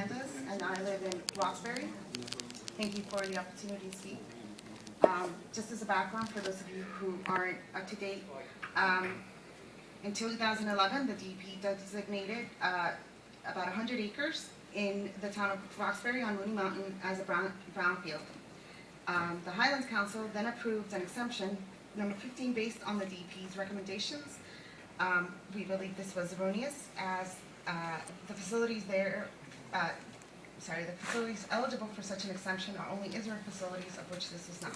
Hernandez, and I live in Roxbury. Thank you for the opportunity to speak. Just as a background for those of you who aren't up to date, in 2011, the DP designated about 100 acres in the town of Roxbury on Mooney Mountain as a brownfield. The Highlands Council then approved an exemption, number 15, based on the DP's recommendations. We believe this was erroneous, as the facilities there, the facilities eligible for such an exemption are only Israel facilities, of which this is not.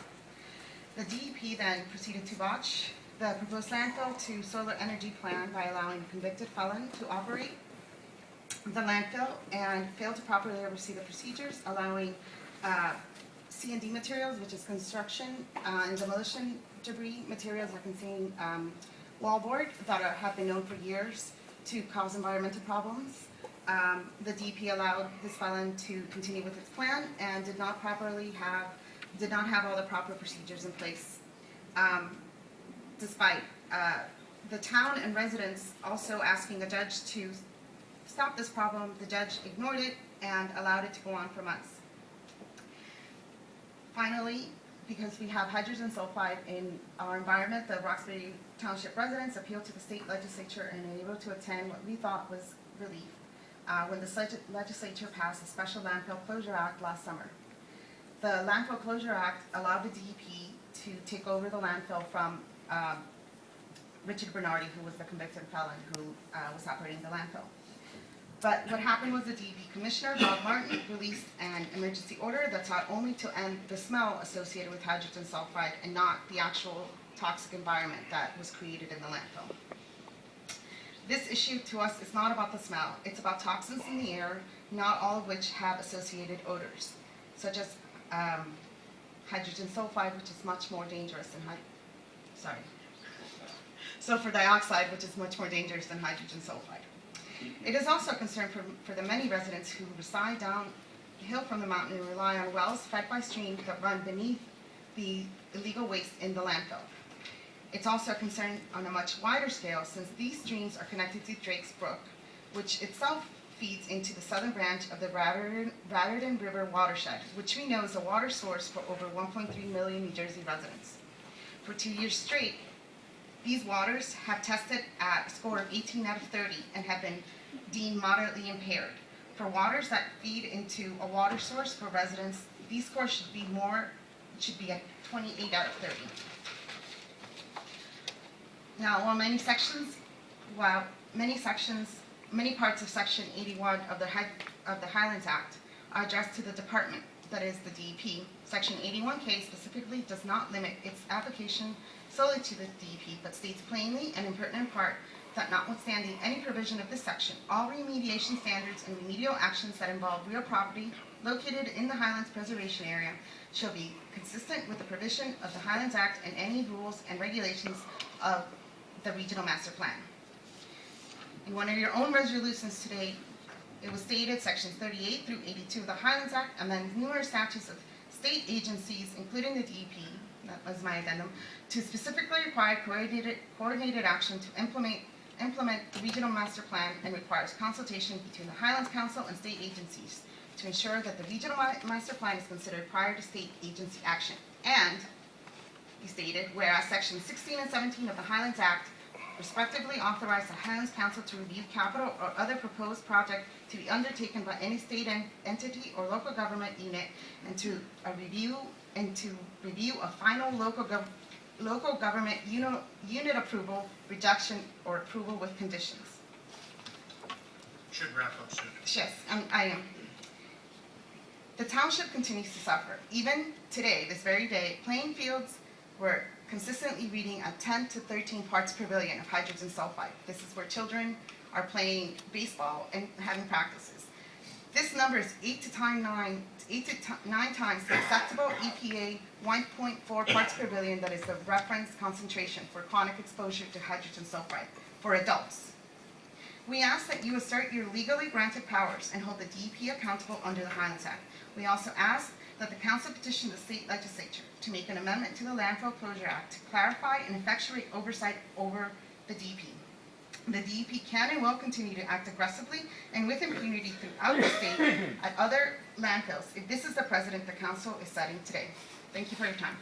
The DEP then proceeded to botch the proposed landfill to solar energy plan by allowing a convicted felon to operate the landfill and failed to properly oversee the procedures, allowing C&D materials, which is construction and demolition debris materials that contain wallboard that have been known for years to cause environmental problems. The DP allowed this felon to continue with its plan and did not have all the proper procedures in place. Despite the town and residents also asking the judge to stop this problem, the judge ignored it and allowed it to go on for months. Finally, because we have hydrogen sulfide in our environment, the Roxbury Township residents appealed to the state legislature and were able to attend what we thought was relief when the legislature passed the Special Landfill Closure Act last summer. The Landfill Closure Act allowed the DEP to take over the landfill from Richard Bernardi, who was the convicted felon who was operating the landfill. But what happened was the DEP Commissioner, Bob Martin, released an emergency order that sought only to end the smell associated with hydrogen sulfide and not the actual toxic environment that was created in the landfill. This issue to us is not about the smell, it's about toxins in the air, not all of which have associated odors, such as hydrogen sulfide, which is much more dangerous than sulfur dioxide, which is much more dangerous than hydrogen sulfide. It is also a concern for the many residents who reside downhill from the mountain and rely on wells fed by streams that run beneath the illegal waste in the landfill. It's also a concern on a much wider scale, since these streams are connected to Drake's Brook, which itself feeds into the southern branch of the Raritan River watershed, which we know is a water source for over 1.3 million New Jersey residents. For 2 years straight, these waters have tested at a score of 18 out of 30 and have been deemed moderately impaired. For waters that feed into a water source for residents, these scores should be at 28 out of 30. Now, while many parts of Section 81 of the Highlands Act are addressed to the department, that is the DEP, Section 81K specifically does not limit its application solely to the DEP, but states plainly and in pertinent part that notwithstanding any provision of this section, all remediation standards and remedial actions that involve real property located in the Highlands Preservation Area shall be consistent with the provision of the Highlands Act and any rules and regulations of the Regional Master Plan. In one of your own resolutions today, it was stated Sections 38 through 82 of the Highlands Act amends numerous statutes of state agencies, including the DEP, that was my addendum, to specifically require coordinated action to implement the Regional Master Plan and requires consultation between the Highlands Council and state agencies to ensure that the Regional Master Plan is considered prior to state agency action. And, he stated, whereas Sections 16 and 17 of the Highlands Act respectively authorize the Highlands Council to review capital or other proposed project to be undertaken by any state entity or local government unit and to review a final local government unit approval, reduction, or approval with conditions. Should wrap up soon. Yes, I am. The township continues to suffer. Even today, this very day, playing fields were consistently reading at 10 to 13 parts per billion of hydrogen sulfide. This is where children are playing baseball and having practices. This number is 8 to 9 times the acceptable EPA 1.4 parts per billion that is the reference concentration for chronic exposure to hydrogen sulfide for adults. We ask that you assert your legally granted powers and hold the DEP accountable under the Highlands Act. We also ask that the Council petition the state legislature to make an amendment to the Landfill Closure Act to clarify and effectuate oversight over the DEP. The DEP can and will continue to act aggressively and with impunity through out of state at other landfills if this is the precedent the council is setting today. Thank you for your time.